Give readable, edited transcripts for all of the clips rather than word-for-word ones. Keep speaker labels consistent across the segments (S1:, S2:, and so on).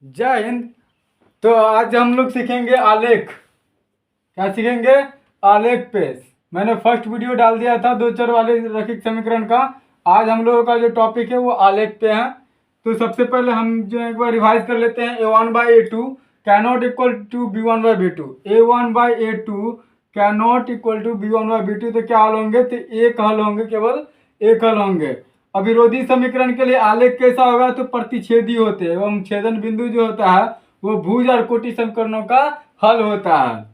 S1: जय हिंद। तो आज हम लोग सीखेंगे आलेख। क्या सीखेंगे? आलेख पे। मैंने फर्स्ट वीडियो डाल दिया था दो चर वाले रैखिक समीकरण का। आज हम लोगों का जो टॉपिक है वो आलेख पे है। तो सबसे पहले हम जो एक बार रिवाइज कर लेते हैं। a1/a2 cannot equal to b1/b2। a1/a2 cannot equal to b1/b2। तो क्या हल होंगे? तो एक हल होंगे, केवल एक हल होंगे। अविरोधी समीकरण के लिए आलेख कैसा होगा? तो प्रतिच्छेदी होते हैं एवं छेदन बिंदु जो होता है वो भुज और कोटि समीकरणों का हल होता है।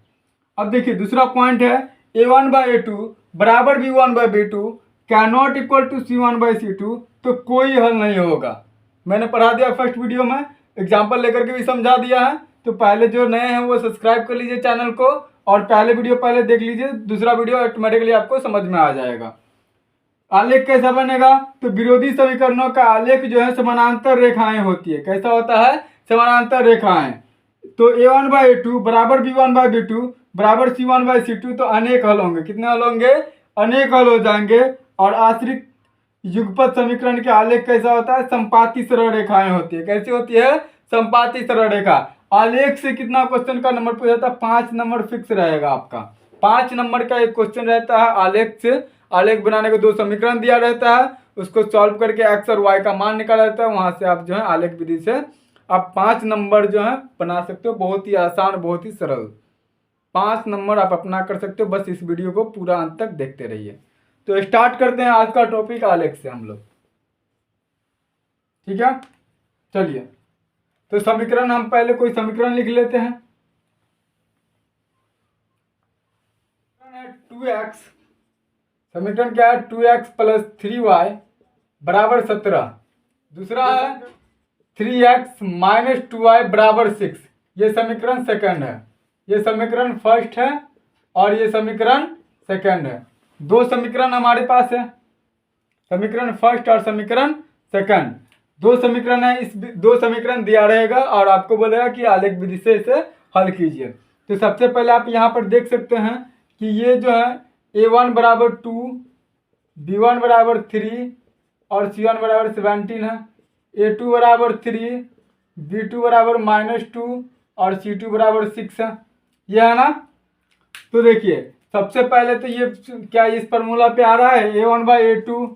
S1: अब देखिए दूसरा पॉइंट है a1/a2 बराबर b1/b2 cannot equal to c1/c2। तो कोई हल नहीं होगा। मैंने पढ़ा दिया फर्स्ट वीडियो में, एग्जाम्पल लेकर के भी समझा दिया है। तो पहले जो नए हैं वो सब्सक्राइब कर लीजिए चैनल को और पहले वीडियो पहले देख लीजिए, दूसरा वीडियो ऑटोमेटिकली आपको समझ में आ जाएगा। आलेख कैसा बनेगा? तो विरोधी समीकरणों का आलेख जो है समानांतर रेखाएं होती है। कैसा होता है? समानांतर रेखाएं। तो a1/a2 बराबर b1/b2 बराबर c1/c2। तो अनेक हल होंगे। कितने हल होंगे? अनेक हल हो जाएंगे। और आश्रित युगपत समीकरण के आलेख कैसा होता है? संपाती सरल रेखाएं होती है। कैसी होती है? संपाती सरल रेखा। आलेख से कितना क्वेश्चन का नंबर पूछा जाता है? 5 नंबर फिक्स रहेगा आपका। 5 नंबर का एक क्वेश्चन रहता है आलेख से। आलेख बनाने को दो समीकरण दिया रहता है, उसको सॉल्व करके एक्स और वाई का मान निकाला जाता है। वहां से आप जो है आलेख विधि से आप 5 नंबर जो है बना सकते हो। बहुत ही आसान, बहुत ही सरल 5 नंबर आप अपना कर सकते हो। बस इस वीडियो को पूरा अंत तक देखते रहिए। तो स्टार्ट करते हैं आज का टॉपिक आलेख से हम लोग। ठीक है, चलिए। तो समीकरण हम पहले कोई समीकरण लिख लेते हैं। 2x, समीकरण क्या है? 2x प्लस 3y बराबर 17। दूसरा है 3x माइनस 2y बराबर 6। ये समीकरण सेकंड है। ये समीकरण फर्स्ट है और ये समीकरण सेकंड है। दो समीकरण हमारे पास है, समीकरण फर्स्ट और समीकरण सेकंड। दो समीकरण है। इस दो समीकरण दिया रहेगा और आपको बोलेगा कि आलेख विधि से इसे हल कीजिए। तो सबसे पहले आप यहाँ पर देख सकते हैं कि ये जो है a1 बराबर 2, b1 बराबर 3 और c1 बराबर 17 है। a2 बराबर 3, b2 बराबर -2 और c2 बराबर 6 है। यह है ना? तो देखिए सबसे पहले तो ये क्या इस फॉर्मूला पे आ रहा है? a1/a2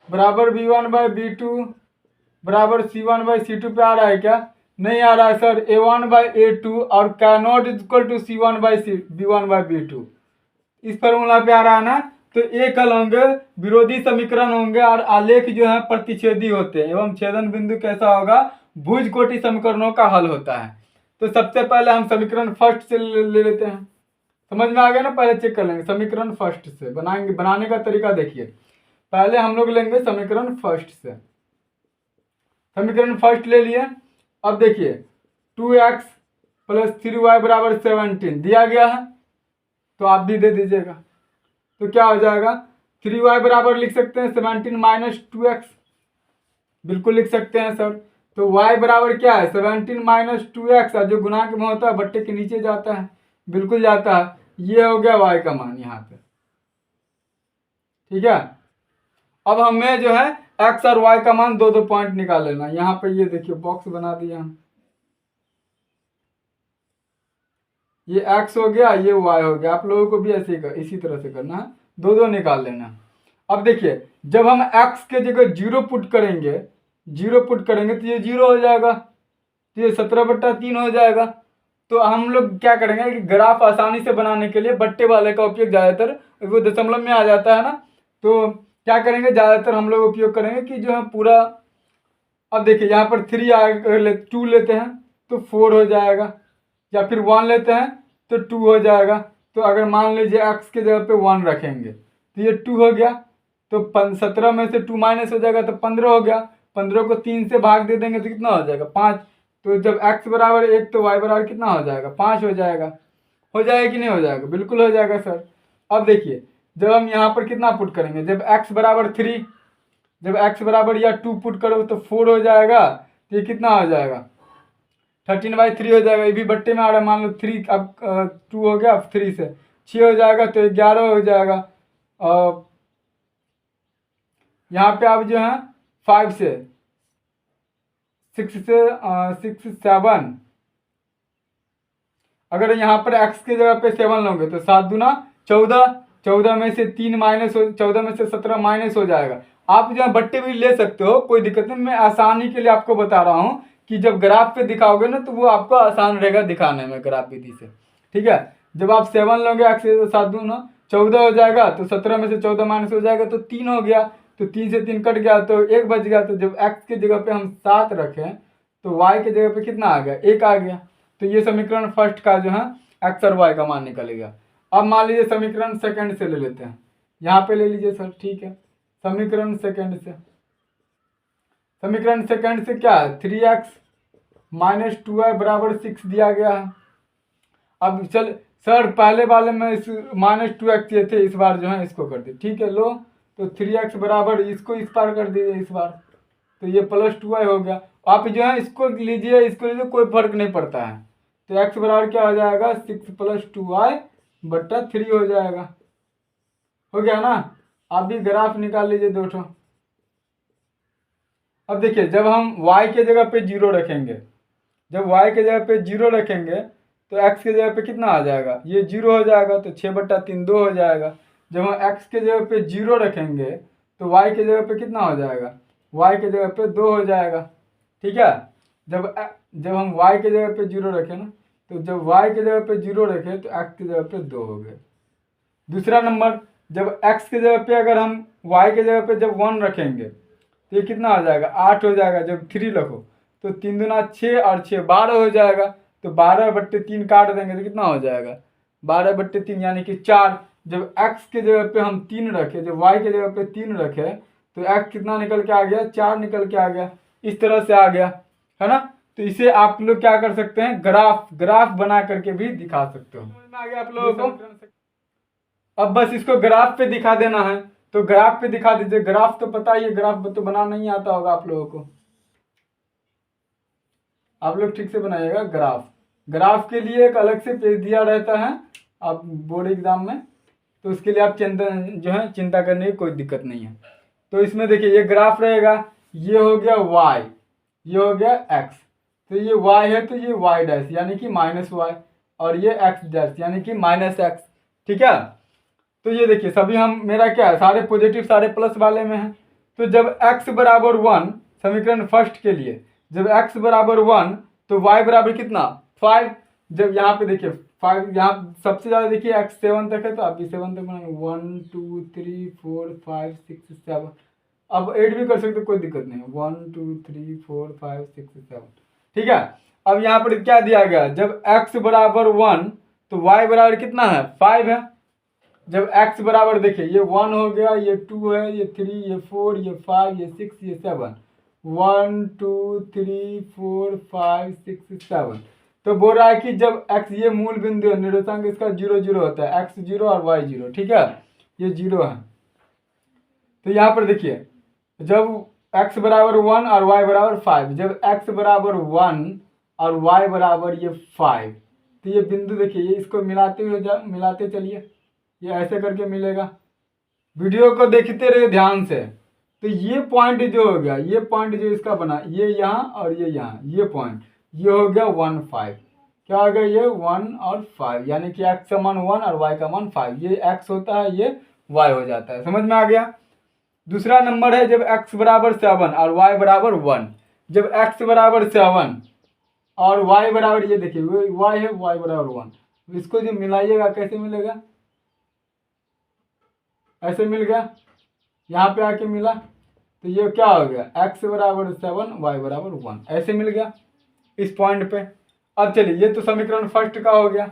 S1: बराबर b1/b2 बराबर c1/c2 पे आ रहा है क्या? नहीं आ रहा है सर। a1/a2 और कैनॉट इक्वल टू b1/b2 इस फॉर्मूला पे आ रहा है ना? तो एक हल होंगे, विरोधी समीकरण होंगे और आलेख जो है प्रतिच्छेदी होते हैं एवं छेदन बिंदु कैसा होगा? भुज कोटि समीकरणों का हल होता है। तो सबसे पहले हम समीकरण फर्स्ट से ले लेते हैं। समझ में आ गया ना? पहले चेक कर लेंगे समीकरण फर्स्ट से बनाएंगे। बनाने का तरीका देखिए, पहले हम लोग लेंगे समीकरण फर्स्ट से। समीकरण फर्स्ट ले लिए। अब देखिए 2x प्लस 3y बराबर 17 दिया गया है, तो आप भी दे दीजिएगा। तो क्या हो जाएगा? 3y बराबर लिख सकते हैं 17 माइनस 2x, बिल्कुल लिख सकते हैं सर। तो y बराबर क्या है? 17 माइनस 2x, जो गुणांक में होता है बट्टे के नीचे जाता है, बिल्कुल जाता है। ये हो गया y का मान यहाँ पे। ठीक है, अब हमें जो है x और y का मान दो दो पॉइंट निकाल लेना। यहाँ पे ये देखिए बॉक्स बना दिया हम। ये x हो गया, ये y हो गया। आप लोगों को भी ऐसे ही इसी तरह से करना है, दो दो निकाल लेना। अब देखिए जब हम x के जगह 0 पुट करेंगे, 0 पुट करेंगे तो ये 0 हो जाएगा, तो ये 17/3 हो जाएगा। तो हम लोग क्या करेंगे कि ग्राफ आसानी से बनाने के लिए बट्टे वाले का उपयोग ज़्यादातर, वो दशमलव में आ जाता है ना, तो क्या करेंगे ज़्यादातर हम लोग उपयोग करेंगे कि जो है पूरा। अब देखिए यहाँ पर 3 2 लेते हैं तो 4 हो जाएगा, या फिर 1 लेते हैं तो 2 हो जाएगा। तो अगर मान लीजिए x के जगह पे 1 रखेंगे तो ये 2 हो गया। तो 17 में से 2 माइनस हो जाएगा तो 15 हो गया। 15 को 3 से भाग दे देंगे तो कितना हो जाएगा? 5। तो जब x बराबर 1 तो y बराबर कितना हो जाएगा? 5 हो जाएगा। हो जाएगा कि नहीं हो जाएगा? बिल्कुल हो जाएगा सर। अब देखिए जब हम यहाँ पर कितना पुट करेंगे, जब x बराबर 3, जब x बराबर या 2 पुट करो तो 4 हो जाएगा। तो ये कितना हो जाएगा? 13/3 हो जाएगा। ये भी बट्टे में आ रहा है, मान लो 3, अब 2 हो गया, अब 3 से 6 हो जाएगा तो 11 हो जाएगा। यहाँ पे आप जो है 5 से 7, अगर यहाँ पर x के जगह पे 7 लोगे तो 7 दूना 14, 14 में से 3 माइनस हो, 14 में से 17 माइनस हो जाएगा। आप जो है बट्टे भी ले सकते हो, कोई दिक्कत नहीं। मैं आसानी के लिए आपको बता रहा हूँ कि जब ग्राफ पे दिखाओगे ना तो वो आपको आसान रहेगा दिखाने में ग्राफ विधि से, ठीक है। जब आप 7 लोगे x से 7 दूना 14 हो जाएगा, तो 17 में से 14 माइनस हो जाएगा तो 3 हो गया, तो 3 से 3 कट गया तो 1 बच गया। तो जब x के जगह पे हम 7 रखें तो y के जगह पे कितना आ गया, 1 आ गया। तो ये समीकरण फर्स्ट का जो है x और y का मान निकल गया। अब मान लीजिए समीकरण सेकंड से ले लेते हैं, यहाँ पे ले लीजिए सर, ठीक है। समीकरण सेकंड से क्या है, 3x माइनस 2y बराबर 6 दिया गया है। अब चल सर पहले वाले में इस -2x ये थे, इस बार जो है इसको कर दे, ठीक है। लो तो 3x बराबर इसको इस पार कर दीजिए इस बार, तो ये +2y हो गया। आप जो है इसको लीजिए, कोई फर्क नहीं पड़ता है। तो x बराबर क्या हो जाएगा, 6 + 2y बट्टा 3 हो जाएगा। हो गया ना। आप भी ग्राफ निकाल लीजिए दो ठो। अब देखिए जब हम y के जगह पे 0 रखेंगे, जब y के जगह पे 0 रखेंगे तो x के जगह पे कितना आ जाएगा, ये 0 हो जाएगा, तो 6/3 2 हो जाएगा। जब हम x के जगह पे 0 रखेंगे तो y के जगह पे कितना हो जाएगा, y के जगह पे 2 हो जाएगा, ठीक है। जब हम y के जगह पे 0 रखें ना, तो जब y के जगह पे 0 रखें तो x के जगह पे 2 हो गए। दूसरा नंबर, जब x के जगह पे अगर हम y के जगह पे जब 1 रखेंगे तो ये कितना हो जाएगा, 8 हो जाएगा। जब 3 रखो तो 3 दूना 6 और 6 12 हो जाएगा, तो 12/3 काट देंगे तो कितना हो जाएगा, 12/3 यानी कि 4। जब x के जगह पे हम 3 रखे, जब y के जगह पे 3 रखे तो x कितना निकल के आ गया, 4 निकल के आ गया। इस तरह से आ गया, है ना। तो इसे आप लोग क्या कर सकते हैं, ग्राफ बना करके भी दिखा सकते हो। समझ में आ गया आप लोगों को। अब बस इसको ग्राफ पे दिखा देना है, तो ग्राफ पे दिखा दीजिए। ग्राफ तो पता ही है, ग्राफ तो बनाना नहीं आता होगा आप लोगों को। आप लोग ठीक से बनाइएगा ग्राफ के लिए एक अलग से पेज दिया रहता है आप बोर्ड एग्जाम में, तो उसके लिए आप चिंता करने की कोई दिक्कत नहीं है। तो इसमें देखिए ये ग्राफ रहेगा, ये हो गया y, ये हो गया x, तो ये y है तो ये y डैश यानी कि -y, और ये x डैश यानी कि -x, ठीक है। तो ये देखिए सभी हम मेरा क्या है, सारे पॉजिटिव सारे प्लस वाले में हैं। तो जब x बराबर 1, समीकरण फर्स्ट के लिए जब x बराबर 1 तो y बराबर कितना, 5। जब यहाँ पे देखिए 5, यहाँ सबसे ज़्यादा देखिए x 7 तक है, तो आप भी 7 तक बनाएंगे, 1 2 3 4 5 6 7। अब 8 भी कर सकते हो, कोई दिक्कत नहीं, 1 2 3 4 5 6 7, ठीक है। अब यहाँ पर क्या दिया गया, जब x बराबर 1 तो y बराबर कितना है, 5 है। जब x बराबर देखिए ये 1 हो गया, ये 2 है, ये 3, ये 4, ये 5, ये 6, ये 7, 1 2 3 4 5 6 7। तो बोल रहा है कि जब x ये मूल बिंदु है, निर्देशांक इसका 0 0 होता है, x 0 और y 0, ठीक है, ये 0 है। तो यहाँ पर देखिए जब x बराबर 1 और y बराबर 5, जब x बराबर 1 और y बराबर ये 5, तो ये बिंदु देखिए, ये इसको मिलाते चलिए, ये ऐसे करके मिलेगा। वीडियो को देखते रहिए ध्यान से। तो ये पॉइंट जो हो गया, ये पॉइंट जो इसका बना, ये यहाँ और ये यहाँ, ये पॉइंट ये हो गया 1 5। क्या हो गया, ये 1 और 5, यानी कि x का मान 1 और y का मान 5, ये x होता है, ये y हो जाता है। समझ में आ गया। दूसरा नंबर है जब x बराबर 7 और y बराबर 1। जब x बराबर 7 और y बराबर, ये देखिए y है, y बराबर 1, इसको जो मिलाइएगा कैसे मिलेगा, ऐसे मिल गया, यहाँ पे आके मिला, तो ये क्या हो गया, x बराबर 7 y बराबर 1, ऐसे मिल गया इस पॉइंट पे। अब चलिए ये तो समीकरण फर्स्ट का हो गया।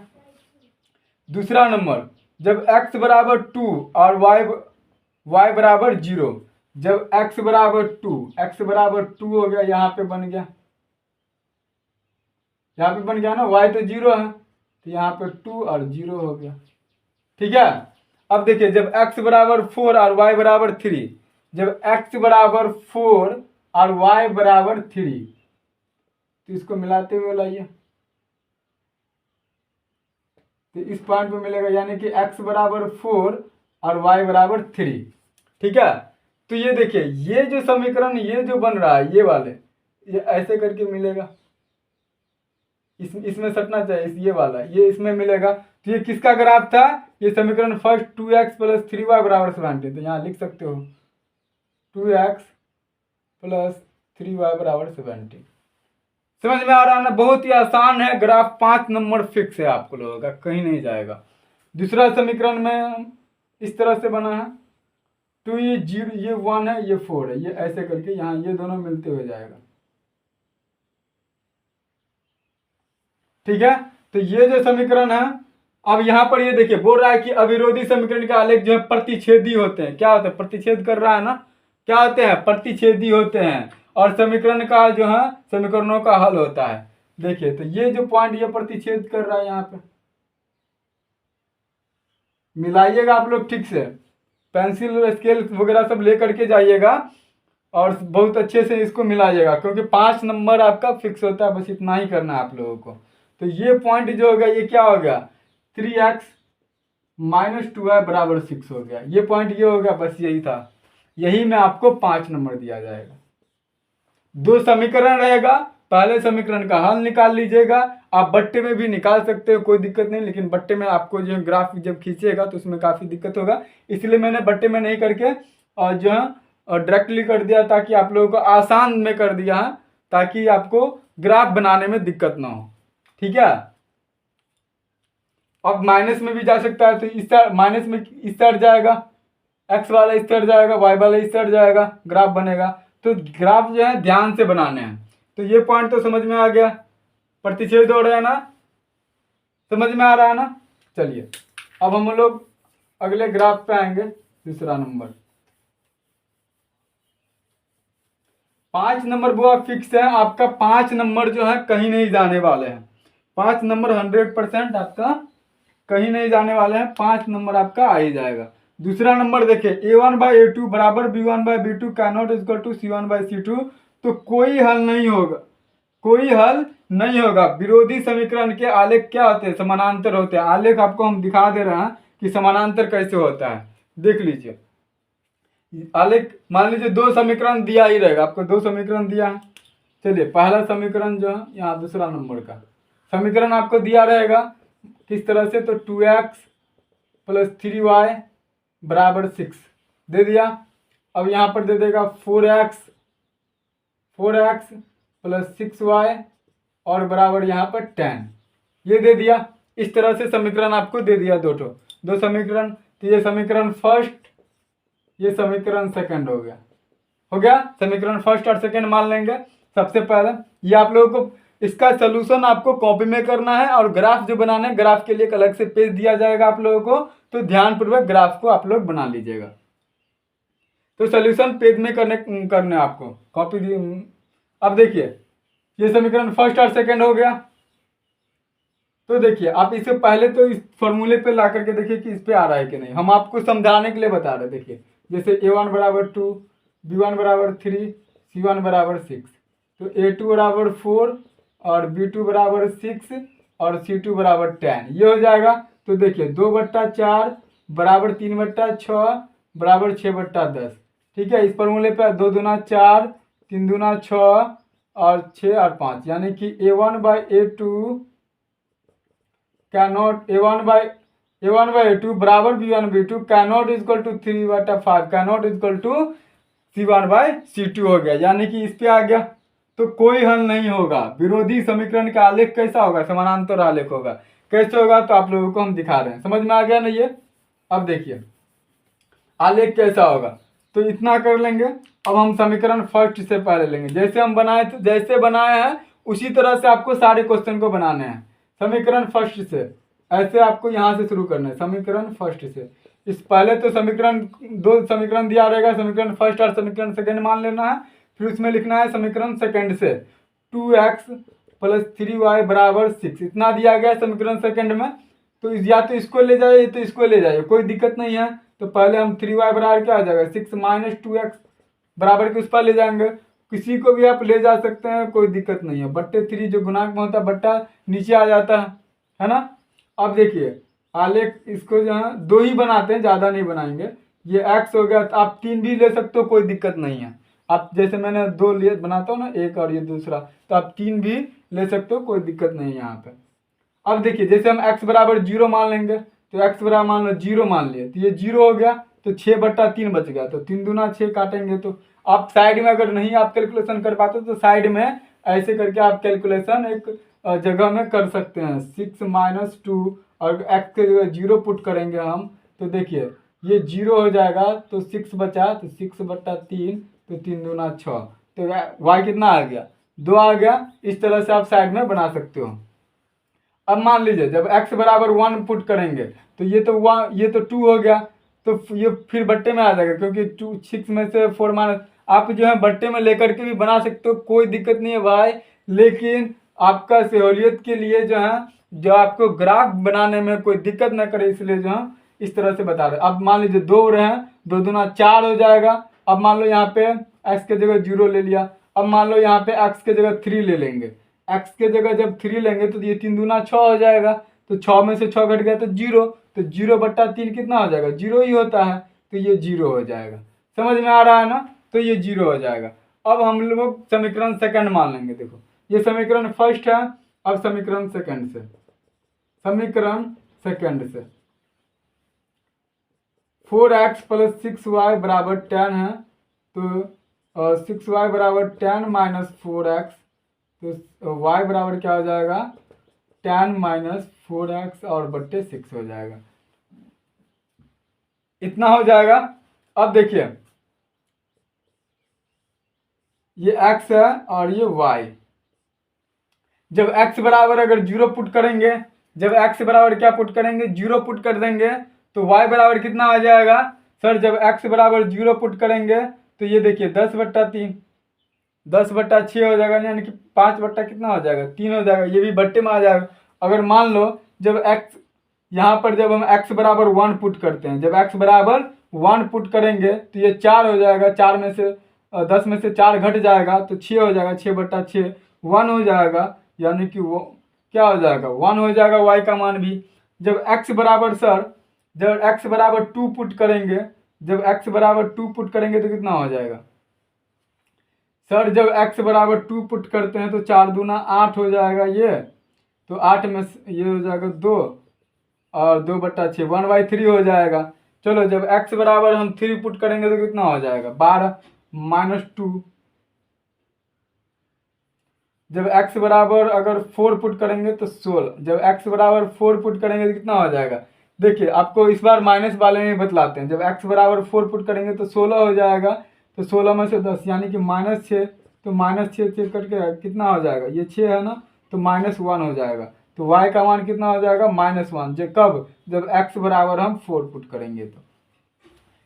S1: दूसरा नंबर, जब x बराबर 2 और y बराबर 0, जब x बराबर 2 हो गया, यहाँ पे बन गया, यहाँ पे बन गया ना, y तो 0 है, तो यहाँ पे 2 और 0 हो गया, ठीक है। अब देखिए जब x बराबर 4 और y बराबर 3, जब x बराबर 4 और y बराबर 3, तो इसको मिलाते हुए लाइए, तो इस पॉइंट पे मिलेगा, यानी कि x बराबर 4 और y बराबर 3, ठीक है। तो ये देखिए ये जो समीकरण ये जो बन रहा है, ये वाले ये ऐसे करके मिलेगा, इसमें सटना चाहिए, ये वाला ये इसमें मिलेगा। तो ये किसका ग्राफ था, ये समीकरण फर्स्ट 2x प्लस 3y बराबर 70। तो यहाँ लिख सकते हो 2x प्लस 3y बराबर 70। समझ में आ रहा है ना, बहुत ही आसान है। ग्राफ 5 नंबर फिक्स है आपको लोगों का, कहीं नहीं जाएगा। दूसरा समीकरण में इस तरह से बना है 2 ये 0 ये 1 है ये 4 है, ये ऐसे करके यहाँ ये दोनों मिलते हुए जाएगा। ठीक है, तो ये जो समीकरण है, अब यहाँ पर ये देखिए बोल रहा है कि अविरोधी समीकरण के आलेख जो है प्रतिच्छेदी होते हैं। क्या होता है, प्रतिच्छेद कर रहा है ना, क्या होते हैं, प्रतिच्छेदी होते हैं। और समीकरण का जो है समीकरणों का हल होता है। देखिए तो ये जो पॉइंट ये प्रतिच्छेद कर रहा है, यहाँ पे मिलाइएगा आप लोग ठीक से, पेंसिल स्केल वगैरह सब ले करके जाइएगा और बहुत अच्छे से इसको मिलाइएगा, क्योंकि 5 नंबर आपका फिक्स होता है। बस इतना ही करना है आप लोगों को। तो ये पॉइंट जो हो गया ये क्या हो गया, 3x माइनस 2y बराबर 6 हो गया। ये पॉइंट ये हो गया, बस यही था। यही में आपको 5 नंबर दिया जाएगा। 2 समीकरण रहेगा, पहले समीकरण का हल निकाल लीजिएगा। आप बट्टे में भी निकाल सकते हो, कोई दिक्कत नहीं, लेकिन बट्टे में आपको जो है ग्राफ जब खींचेगा तो उसमें काफ़ी दिक्कत होगा, इसलिए मैंने बट्टे में नहीं करके और जो है डायरेक्टली कर दिया, ताकि आप लोगों को आसान में कर दिया है, ताकि आपको ग्राफ बनाने में दिक्कत ना हो। ठीक है, अब माइनस में भी जा सकता है, तो इस माइनस में इस साइड जाएगा, एक्स वाला इस साइड जाएगा, वाई वाला इस साइड जाएगा, ग्राफ बनेगा। तो ग्राफ जो है ध्यान से बनाने हैं। तो ये पॉइंट तो समझ में आ गया, प्रतिच्छेद हो रहा है ना, समझ में आ रहा है ना। चलिए अब हम लोग अगले ग्राफ पे आएंगे, दूसरा नंबर 5 नंबर वो फिक्स है आपका। 5 नंबर जो है कहीं नहीं जाने वाले हैं। 5 नंबर 100% आपका कहीं नहीं जाने वाले हैं। 5 नंबर आपका आ ही जाएगा। दूसरा नंबर देखिए a1/a2 बराबर b1/b2 cannot equal to c1/c2। तो कोई हल नहीं होगा, कोई हल नहीं होगा। विरोधी समीकरण के आलेख क्या होते हैं, समानांतर होते हैं। आलेख आपको हम दिखा दे रहे हैं कि समानांतर कैसे होता है, देख लीजिए। आलेख मान लीजिए 2 समीकरण दिया ही रहेगा आपको, 2 समीकरण दिया है। चलिए पहला समीकरण जो है यहाँ दूसरा नंबर का समीकरण आपको दिया रहेगा किस तरह से, तो 2x प्लस 3y बराबर 6 दे दिया। अब यहाँ पर दे देगा 4x प्लस 6y और बराबर यहाँ पर 10, ये दे दिया। इस तरह से समीकरण आपको दे दिया, दो समीकरण। तो ये समीकरण फर्स्ट, ये समीकरण सेकंड हो गया। समीकरण फर्स्ट और सेकंड मान लेंगे। सबसे पहले ये आप लोगों को इसका सलूशन आपको कॉपी में करना है, और ग्राफ जो बनाना है, ग्राफ के लिए एक अलग से पेज दिया जाएगा आप लोगों को। तो ध्यानपूर्वक ग्राफ को आप लोग बना लीजिएगा। तो सलूशन पेज में करने आपको कॉपी दी। अब देखिए ये समीकरण फर्स्ट और सेकंड हो गया। तो देखिए आप इससे पहले तो इस फॉर्मूले पे ला करके देखिए कि इस पे आ रहा है कि नहीं। हम आपको समझाने के लिए बता रहे हैं। देखिए जैसे a1 बराबर 2, b1 बराबर 3, c1 बराबर 6, तो a2 बराबर 4 और b2 बराबर 6 और c2 बराबर 10, ये हो जाएगा। तो देखिए 2/4 बराबर 3/6 बराबर 6/10। ठीक है, इस फॉर्मूले पे 2 दूना 4, 3 दूना 6 और 6 और 5, यानी कि a1/a2 कैनॉट a1/a2 बराबर b1/b2 cannot equal to 3/5 cannot equal to c1/c2 हो गया, यानी कि इस पे आ गया। तो कोई हल नहीं होगा। विरोधी समीकरण का आलेख कैसा होगा, समानांतर आलेख होगा। कैसे होगा तो आप लोगों को हम दिखा रहे हैं, समझ में आ गया ना ये। अब देखिए आलेख कैसा होगा, तो इतना कर लेंगे। अब हम समीकरण फर्स्ट से पहले लेंगे, जैसे हम बनाए थे, जैसे बनाए हैं उसी तरह से आपको सारे क्वेश्चन को बनाने हैं। समीकरण फर्स्ट से ऐसे आपको यहाँ से शुरू करना है, समीकरण फर्स्ट से। इस पहले तो समीकरण 2 समीकरण दिया रहेगा, समीकरण फर्स्ट और समीकरण सेकंड मान लेना है। फिर उसमें लिखना है समीकरण सेकंड से 2x प्लस 3y बराबर 6, इतना दिया गया समीकरण सेकंड में। तो या तो इसको ले जाइए तो इसको ले जाइए, कोई दिक्कत नहीं है। तो पहले हम 3y बराबर क्या आ जाएगा 6 माइनस 2x बराबर के उस पर ले जाएंगे। किसी को भी आप ले जा सकते हैं, कोई दिक्कत नहीं है। बट्टे 3 जो गुणांक में होता है बट्टा नीचे आ जाता है ना। अब देखिए आलेख इसको जो है 2 ही बनाते हैं, ज़्यादा नहीं बनाएंगे। ये x हो गया, तो आप 3 भी ले सकते हो, कोई दिक्कत नहीं है। आप जैसे मैंने 2 लिए बनाता हूँ ना, एक और ये दूसरा, तो आप 3 भी ले सकते हो, कोई दिक्कत नहीं है यहाँ पे। अब देखिए जैसे हम x बराबर 0 मान लेंगे, तो x बराबर मान लो 0 मान लिए, तो ये 0 हो गया, तो 6/3 बच गया, तो 3 दूना 6 काटेंगे। तो आप साइड में अगर नहीं आप कैलकुलेशन कर पाते तो साइड में ऐसे करके आप कैलकुलेशन एक जगह में कर सकते हैं। 6 - 2 और x के जगह 0 पुट करेंगे हम, तो देखिए ये 0 हो जाएगा, तो 6 बचा, तो 6/3, तो 3 दूना 6, तो y कितना आ गया, 2 आ गया। इस तरह से आप साइड में बना सकते हो। अब मान लीजिए जब x बराबर 1 पुट करेंगे, तो ये तो 1, ये तो 2 हो गया, तो ये फिर बट्टे में आ जाएगा, क्योंकि 6 में से 4 माइनस, आप जो है बट्टे में लेकर के भी बना सकते हो, कोई दिक्कत नहीं है भाई। लेकिन आपका सहूलियत के लिए जो है, जो आपको ग्राफ बनाने में कोई दिक्कत ना करे, इसलिए जो है इस तरह से बता रहे। अब मान लीजिए 2 रहे, 2 दूना 4 हो जाएगा। अब मान लो यहाँ पे x के जगह 0 ले लिया, अब मान लो यहाँ पे x के जगह 3 ले लेंगे। x के जगह जब 3 लेंगे तो ये 3 दूना 6 हो जाएगा, तो 6 में से 6 घट गया तो 0, तो 0/3 कितना हो जाएगा, 0 ही होता है, तो ये 0 हो जाएगा। समझ में आ रहा है ना, तो ये 0 हो जाएगा। अब हम लोग समीकरण सेकंड मान लेंगे। देखो ये समीकरण फर्स्ट है, अब समीकरण सेकंड से, समीकरण सेकंड से 4x + 6y बराबर 10 है, तो 6y बराबर 10 - 4x, तो y बराबर क्या हो जाएगा, 10 - 4x और बट्टे 6 हो जाएगा। इतना हो जाएगा। अब देखिए ये x है और ये y। जब x बराबर अगर 0 पुट करेंगे, जब x बराबर क्या पुट करेंगे, 0 पुट कर देंगे, तो y बराबर कितना आ जाएगा सर, जब x बराबर 0 पुट करेंगे, तो ये देखिए 10/3, 10/6 हो जाएगा, यानी कि 5 बट्टा कितना हो जाएगा, 3 हो जाएगा, ये भी बट्टे में आ जाएगा। अगर मान लो जब x यहाँ पर जब हम x बराबर 1 पुट करते हैं, जब x बराबर 1 पुट करेंगे, तो ये 4 हो जाएगा, 4 में से 10 में से 4 घट जाएगा, तो 6 हो जाएगा, 6/6 1 हो जाएगा, यानी कि वो क्या हो जाएगा, 1 हो जाएगा y का मान भी। जब x बराबर सर, जब x बराबर 2 पुट करेंगे, जब x बराबर 2 पुट करेंगे तो कितना हो जाएगा सर, जब x बराबर 2 पुट करते हैं तो 4 दूना 8 हो जाएगा ये, तो 8 में ये हो जाएगा 2 और 2/6 1/3 हो जाएगा। चलो जब x बराबर हम 3 पुट करेंगे तो कितना हो जाएगा, 12 - 2। जब x बराबर अगर 4 पुट करेंगे तो 16, जब x बराबर 4 पुट करेंगे तो कितना हो जाएगा, देखिए आपको इस बार माइनस वाले में बतलाते हैं। जब x बराबर 4 पुट करेंगे तो 16 हो जाएगा, तो 16 में से 10 यानी कि -6, तो -6 करके कितना हो जाएगा, ये 6 है ना, तो -1 हो जाएगा। तो y का मान कितना हो जाएगा, -1। जो कब, जब x बराबर हम 4 पुट करेंगे। तो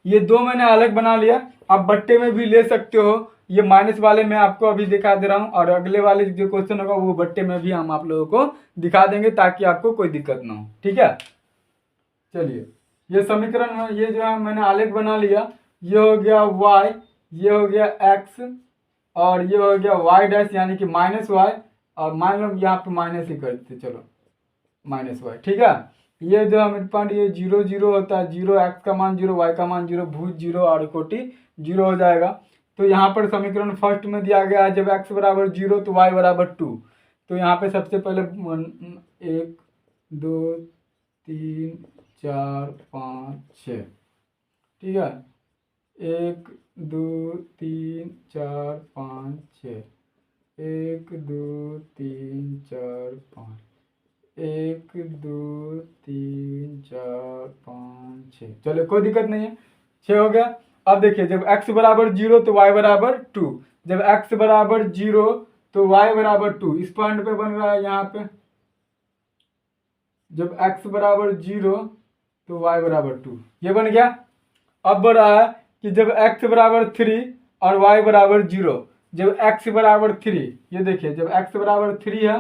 S1: ये 2 मैंने अलग बना लिया, आप बट्टे में भी ले सकते हो। ये माइनस वाले मैं आपको अभी दिखा दे रहा हूँ, और अगले वाले जो क्वेश्चन होगा वो बट्टे में भी हम आप लोगों को दिखा देंगे, ताकि आपको कोई दिक्कत ना हो। ठीक है, चलिए ये समीकरण है, ये जो है मैंने आलेख बना लिया। ये हो गया y, ये हो गया x, और ये हो गया y' यानी कि -y, और मान लो यहाँ पे माइनस ही करते, चलो -y। ठीक है, ये जो मिड पॉइंट ये 0 0 होता है, 0 x का मान 0, y का मान 0, भूत 0 और कोटि 0 हो जाएगा। तो यहाँ पर समीकरण फर्स्ट में दिया गया है, जब x बराबर 0 तो y बराबर 2। तो यहाँ पे सबसे पहले 1 2 3 4 5 6, ठीक है, 1 2 3 4 5 6, 1 2 3 4 5, 1 2 3 4 5 6, चलो कोई दिक्कत नहीं है, 6 हो गया। अब देखिए जब x बराबर 0 तो y बराबर 2, जब x बराबर 0 तो y बराबर 2, इस पॉइंट पे बन रहा है यहाँ पे। जब x बराबर 0 तो y बराबर 2, ये बन गया। अब बढ़ रहा है कि जब x बराबर 3 और y बराबर 0, जब x बराबर 3, ये देखिए जब x बराबर 3 है,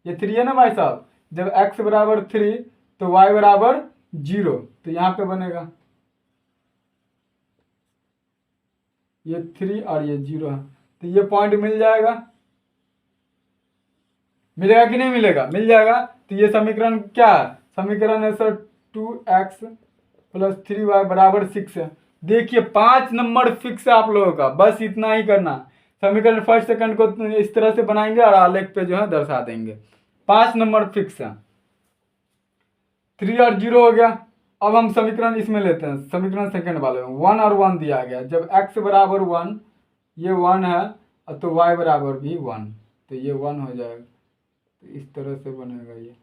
S1: ये 3 है ना भाई साहब, जब x बराबर 3 तो y बराबर 0, तो यहाँ पे बनेगा ये 3 और ये 0 है, तो ये पॉइंट मिल जाएगा, मिलेगा कि नहीं मिलेगा, मिल जाएगा। तो ये समीकरण क्या है, समीकरण है सर 2x + 3y बराबर 6 है। देखिए 5 नंबर फिक्स है आप लोगों का, बस इतना ही करना। समीकरण फर्स्ट सेकंड को इस तरह से बनाएंगे और आलेख पे जो है दर्शा देंगे। 5 नंबर फिक्स है। 3 और 0 हो गया। अब हम समीकरण इसमें लेते हैं, समीकरण सेकंड वाले में 1 और 1 दिया गया। जब x बराबर 1, ये 1 है तो y बराबर भी 1, तो ये 1 हो जाएगा। तो इस तरह से बनेगा ये,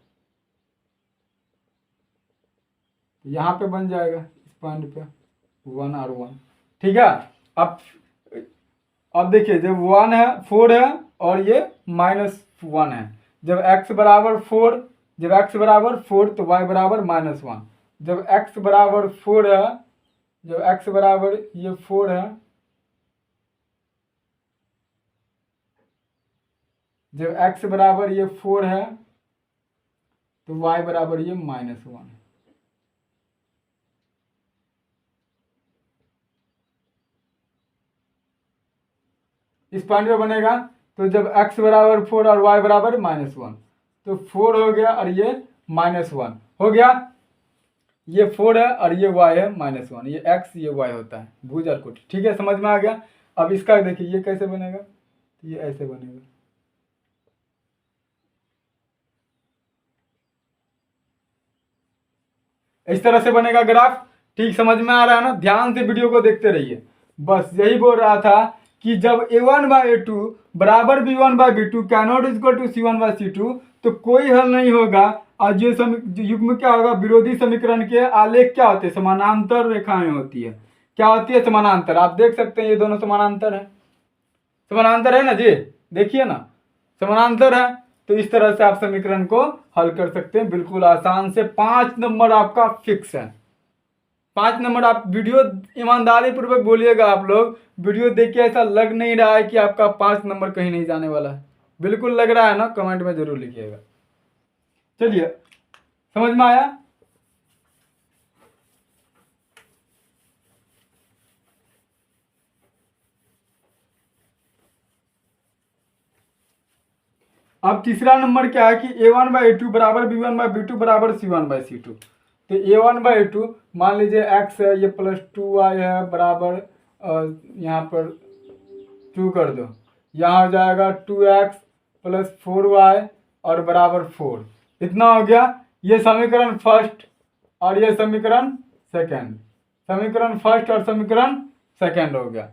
S1: तो यहाँ पे बन जाएगा इस पॉइंट पे 1 और 1। ठीक है। अब देखिए जब 1 है 4 है और ये -1 है। जब x बराबर 4, जब x बराबर 4 तो y बराबर -1। जब x बराबर 4 है, जब x बराबर ये 4 है, जब x बराबर ये 4 है तो y बराबर ये -1 है। इस पॉइंट पे बनेगा। तो जब x बराबर 4 और y बराबर -1, तो 4 हो गया और ये -1 हो गया। ये 4 है और ये y है -1, ये x ये y होता है भुज और कोटि। ठीक है, समझ में आ गया। अब इसका देखिए ये कैसे बनेगा, तो ये ऐसे बनेगा। इस तरह से बनेगा ग्राफ। ठीक समझ में आ रहा है ना? ध्यान से वीडियो को देखते रहिए। बस यही बोल रहा था कि जब a1/a2 बराबर b1/b2 cannot equal to c1/c2, तो कोई हल नहीं होगा। और जो युग्म क्या होगा, विरोधी समीकरण के आलेख क्या होते हैं, समानांतर रेखाएं होती है। क्या होती है? समानांतर। आप देख सकते हैं ये दोनों समानांतर है, समानांतर है ना जी, देखिए ना समानांतर है। तो इस तरह से आप समीकरण को हल कर सकते हैं बिल्कुल आसान से। 5 नंबर आपका फिक्स है। 5 नंबर। आप वीडियो ईमानदारी पूर्वक बोलिएगा। आप लोग वीडियो देख के ऐसा लग नहीं रहा है कि आपका 5 नंबर कहीं नहीं जाने वाला है? बिल्कुल लग रहा है ना? कमेंट में जरूर लिखिएगा। चलिए, समझ में आया? अब तीसरा नंबर क्या है कि a1/a2 बराबर b1/b2 बराबर c1/c2। तो a1/a2 मान लीजिए x है, ये +2y है बराबर यहाँ पर 2 कर दो, यहाँ हो जाएगा 2x + 4y और बराबर 4। इतना हो गया। ये समीकरण फर्स्ट और ये समीकरण सेकंड, समीकरण फर्स्ट और समीकरण सेकंड हो गया।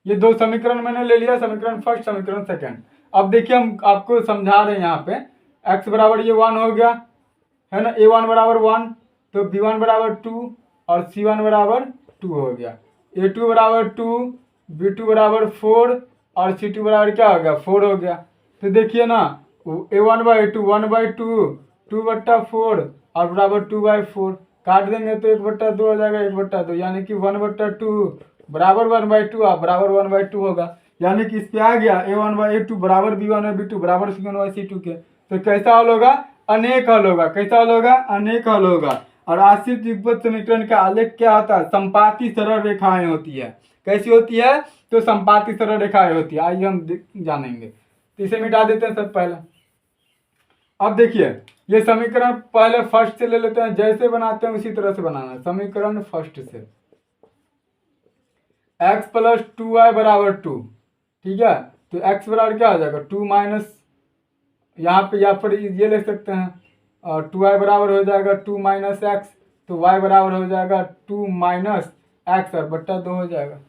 S1: ये दो समीकरण मैंने ले लिया, समीकरण फर्स्ट समीकरण सेकंड। अब देखिए हम आपको समझा रहे हैं यहाँ पे, x बराबर ये 1 हो गया है ना, a1 बराबर 1, तो b1 बराबर 2 और c1 बराबर 2 हो गया। a2 बराबर 2, b2 बराबर 4 और c2 बराबर क्या हो गया, 4 हो गया। तो देखिए ना, a1/a2 1/2 2/4 और बराबर 2/4, काट देंगे तो 1/2 हो जाएगा, 1/2 यानी कि 1/2 बराबर 1/2 और बराबर 1/2 होगा। यानी कि इस पे आ गया a1/a2 बराबर b1/b2 बराबर c1/c2 के। तो कैसा हल होगा? अनेक हल होगा। कैसा हल होगा? अनेक हल होगा। और आश्रित युगपत समीकरण का आलेख क्या होता है? संपाती सरल रेखाएं होती है। कैसी होती है? तो संपाती सरल रेखाएं होती है। आइए हम जानेंगे। तो इसे मिटा देते हैं सब पहले। अब देखिए ये समीकरण पहले फर्स्ट से ले लेते हैं, जैसे बनाते हैं उसी तरह से बनाना है। समीकरण फर्स्ट से x + 2y बराबर 2। ठीक है, तो x बराबर क्या हो जाएगा, 2 माइनस, यहाँ पे या फिर ये ले सकते हैं, और 2y बराबर हो जाएगा 2 - x, तो y बराबर हो जाएगा 2 - x और बट्टा 2 हो जाएगा।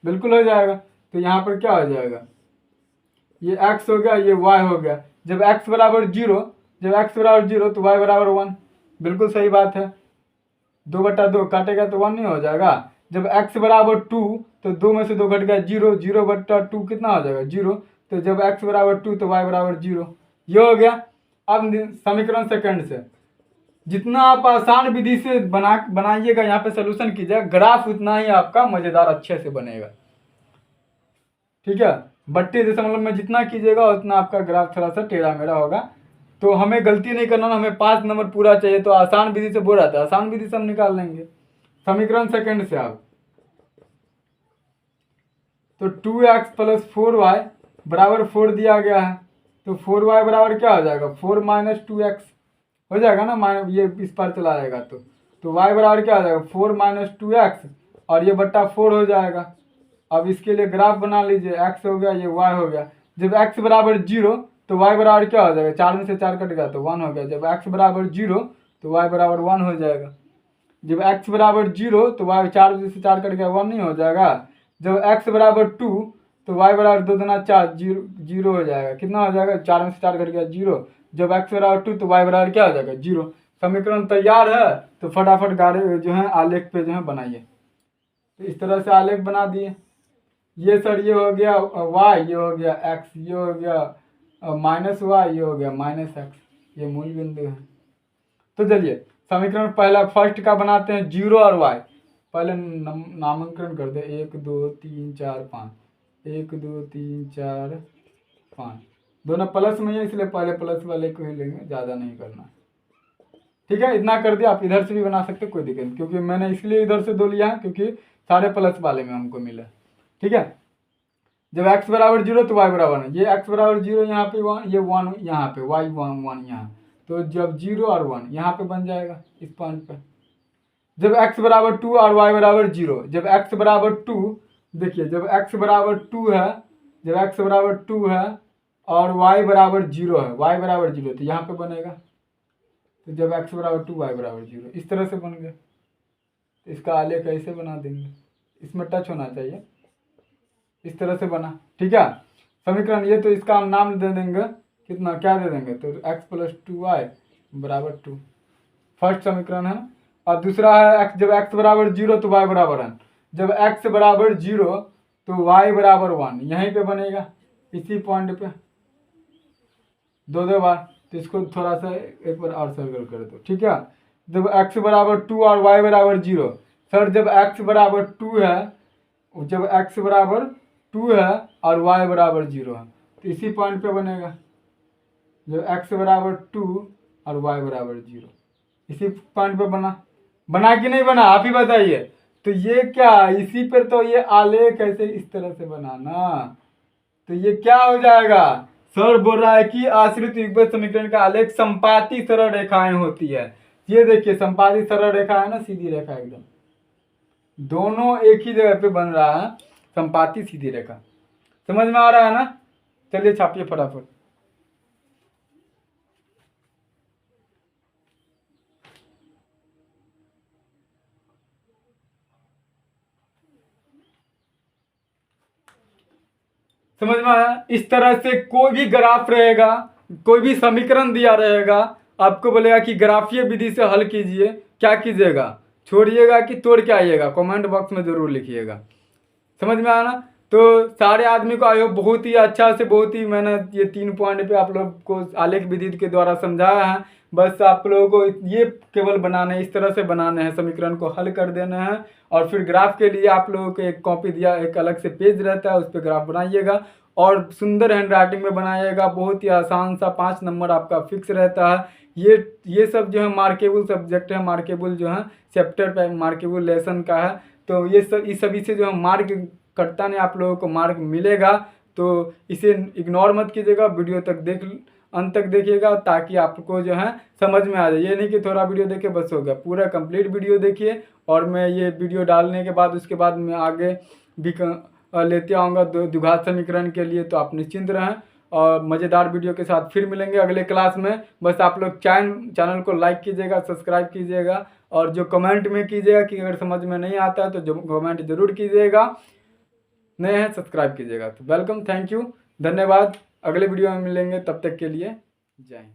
S1: बिल्कुल हो जाएगा। तो यहाँ पर क्या हो जाएगा, ये x हो गया, ये y हो गया। जब x बराबर 0, जब x बराबर 0 तो y बराबर 1। बिल्कुल सही बात है। 2/2 काटेगा तो 1 नहीं हो जाएगा। जब x बराबर 2 तो 2 में से 2 घट गया 0, 0/2 कितना हो जाएगा, 0। तो जब x बराबर 2 तो y बराबर 0। ये हो गया। अब समीकरण सेकंड से जितना आप आसान विधि से बनाइएगा, यहाँ पे सोल्यूशन कीजिएगा, ग्राफ उतना ही आपका मजेदार अच्छे से बनेगा। ठीक है, 32 में जितना कीजिएगा उतना आपका ग्राफ थोड़ा सा टेढ़ा मेढ़ा होगा। तो हमें गलती नहीं करना, हमें 5 नंबर पूरा चाहिए। तो आसान विधि से बोल रहा था, आसान विधि से हम निकाल लेंगे। समीकरण सेकंड से आप, तो 2x + 4y बराबर 4 दिया गया है, तो 4y बराबर क्या हो जाएगा, 4 - 2x हो जाएगा ना, ये इस पर चला जाएगा। तो y बराबर क्या हो जाएगा, 4 - 2x और ये बट्टा 4 हो जाएगा। अब इसके लिए ग्राफ बना लीजिए, x हो गया, ये y हो गया। जब x बराबर 0 तो y बराबर क्या हो जाएगा, 4 में से 4 कट गया तो 1 हो गया। जब x बराबर 0 तो y बराबर 1 हो जाएगा। जब x बराबर 0 तो y 4 में से 4 कट गया 1 नहीं हो जाएगा। जब x बराबर 2 तो y बराबर 2 दूना 4 0 हो जाएगा। कितना हो जाएगा, 4 में से 4 कट गया 0। जब x बराबर 2 तो y बराबर क्या हो जाएगा, 0। समीकरण तैयार है। तो फटाफट गाड़े जो है आलेख पे जो है बनाइए। तो इस तरह से आलेख बना दिए। ये सर ये हो गया y, ये हो गया x, ये हो गया माइनस y, ये हो गया माइनस x, ये मूल बिंदु है। तो चलिए समीकरण पहला फर्स्ट का बनाते हैं 0 और y। पहले नामांकन कर दे, 1 2 3 4 5, 1 2 3 4 5, दोनों प्लस में है इसलिए पहले प्लस वाले को ही लेंगे, ज़्यादा नहीं करना। ठीक है, इतना कर दिया। आप इधर से भी बना सकते, कोई दिक्कत नहीं, क्योंकि मैंने इसलिए इधर से 2 लिया है क्योंकि सारे प्लस वाले में हमको मिला। ठीक है, जब x बराबर 0 तो y बराबर 1, ये x बराबर 0 यहाँ पे 1, ये 1 यहाँ पे, y 1 यहाँ, तो जब 0 और 1 यहाँ पे बन जाएगा इस पॉइंट पे। जब x बराबर 2 और y बराबर 0, जब x बराबर 2, देखिए जब x बराबर 2 है, जब x बराबर 2 है और y बराबर 0 है, y बराबर 0 तो यहाँ पे बनेगा। तो जब x बराबर 2 y बराबर 0, इस तरह से बन गया। तो इसका आलेख ऐसे बना देंगे, इसमें टच होना चाहिए, इस तरह से बना। ठीक है, समीकरण ये, तो इसका हम नाम दे देंगे, कितना क्या दे देंगे, तो x प्लस 2y बराबर 2, फर्स्ट समीकरण है। और दूसरा है x, जब x बराबर 0 तो y बराबर 1, जब x बराबर 0 तो y बराबर 1, यहीं पे बनेगा इसी पॉइंट पे, दो बार। तो इसको थोड़ा सा एक बार और सर्कल कर दो। ठीक है, जब x बराबर 2 और y बराबर 0, सर जब x बराबर 2 है, जब x बराबर 2 है और y बराबर 0 है तो इसी पॉइंट पे बनेगा। जब x बराबर 2 और y बराबर 0, इसी पॉइंट पे बना कि नहीं बना, आप ही बताइए। तो ये क्या, इसी पर तो ये आलेख ऐसे इस तरह से बनाना, तो ये क्या हो जाएगा, सर बोल रहा है कि आश्रित युग्मित समीकरण का आलेख संपाती सरल रेखाएं होती है। ये देखिए संपाती सरल रेखा है ना, सीधी रेखा एकदम, दोनों एक ही जगह पे बन रहा है, संपाती सीधी रेखा। समझ में आ रहा है ना, चलिए छापिए फटाफट। समझ में आया। इस तरह से कोई भी ग्राफ रहेगा, कोई भी समीकरण दिया रहेगा, आपको बोलेगा कि ग्राफीय विधि से हल कीजिए, क्या कीजिएगा, छोड़िएगा कि तोड़ के आइएगा, कमेंट बॉक्स में जरूर लिखिएगा। समझ में आया ना। तो सारे आदमी को आई होप बहुत ही अच्छा से, बहुत ही मैंने ये 3 पॉइंट पे आप लोग को आलेख विधि के द्वारा समझाया है। बस आप लोगों को ये केवल बनाने, इस तरह से बनाने हैं, समीकरण को हल कर देना है। और फिर ग्राफ के लिए आप लोगों को एक कॉपी दिया, एक अलग से पेज रहता है, उस पर ग्राफ बनाइएगा और सुंदर हैंड राइटिंग में बनाइएगा। बहुत ही आसान सा 5 नंबर आपका फिक्स रहता है। ये सब जो है मार्केबल सब्जेक्ट है, मार्केबल जो है चैप्टर पे मार्केबल लेसन का है। तो ये सब, इस सभी से जो है मार्क कटता नहीं, आप लोगों को मार्क मिलेगा। तो इसे इग्नोर मत कीजिएगा, वीडियो तक अंत तक देखिएगा ताकि आपको जो है समझ में आ जाए। ये नहीं कि थोड़ा वीडियो देखे बस हो गया, पूरा कंप्लीट वीडियो देखिए। और मैं ये वीडियो डालने के बाद उसके बाद मैं आगे भी लेते आऊँगा द्विघात समीकरण के लिए, तो आप निश्चिंत रहें। और मज़ेदार वीडियो के साथ फिर मिलेंगे अगले क्लास में। बस आप लोग चैनल को लाइक कीजिएगा, सब्सक्राइब कीजिएगा और जो कमेंट में कीजिएगा कि अगर समझ में नहीं आता है तो जो कमेंट जरूर कीजिएगा, नए हैं सब्सक्राइब कीजिएगा। तो वेलकम, थैंक यू, धन्यवाद। अगले वीडियो में मिलेंगे, तब तक के लिए जय हिंद।